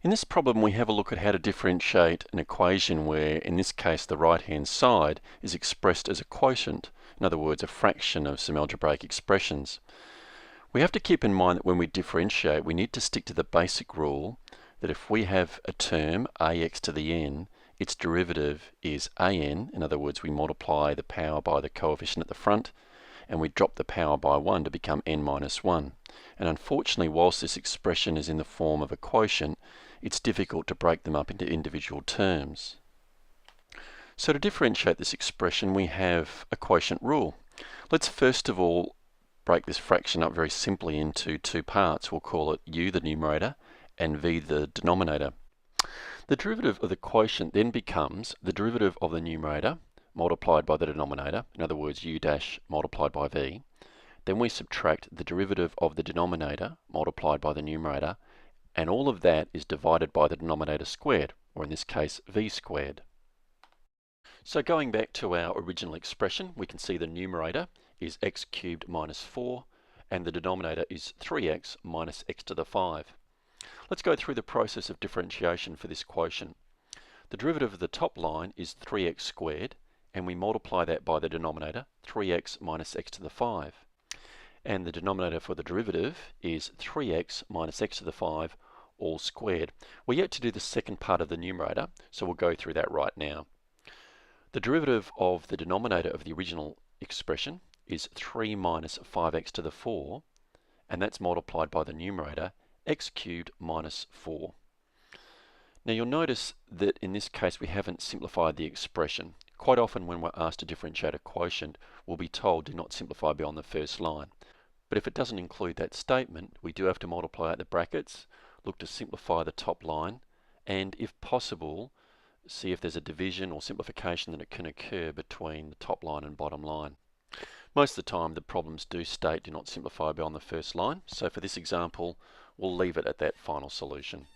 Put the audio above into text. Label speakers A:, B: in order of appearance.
A: In this problem we have a look at how to differentiate an equation where, in this case, the right-hand side is expressed as a quotient, in other words a fraction of some algebraic expressions. We have to keep in mind that when we differentiate we need to stick to the basic rule that if we have a term ax to the n, its derivative is an, in other words we multiply the power by the coefficient at the front and we drop the power by 1 to become n minus 1. And unfortunately, whilst this expression is in the form of a quotient, it's difficult to break them up into individual terms. So to differentiate this expression, we have a quotient rule. Let's first of all break this fraction up very simply into two parts. We'll call it u, the numerator, and v, the denominator. The derivative of the quotient then becomes the derivative of the numerator multiplied by the denominator, in other words u dash multiplied by v. Then we subtract the derivative of the denominator multiplied by the numerator, and all of that is divided by the denominator squared, or in this case v squared. So going back to our original expression, we can see the numerator is x cubed minus 4 and the denominator is 3x minus x to the 5. Let's go through the process of differentiation for this quotient. The derivative of the top line is 3x squared, and we multiply that by the denominator, 3x minus x to the 5. And the denominator for the derivative is 3x minus x to the 5 all squared. We're yet to do the second part of the numerator, so we'll go through that right now. The derivative of the denominator of the original expression is 3 minus 5x to the 4, and that's multiplied by the numerator, x cubed minus 4. Now you'll notice that in this case we haven't simplified the expression. Quite often when we're asked to differentiate a quotient, we'll be told do not simplify beyond the first line. But if it doesn't include that statement, we do have to multiply out the brackets, look to simplify the top line, and if possible, see if there's a division or simplification that can occur between the top line and bottom line. Most of the time the problems do state do not simplify beyond the first line, so for this example we'll leave it at that final solution.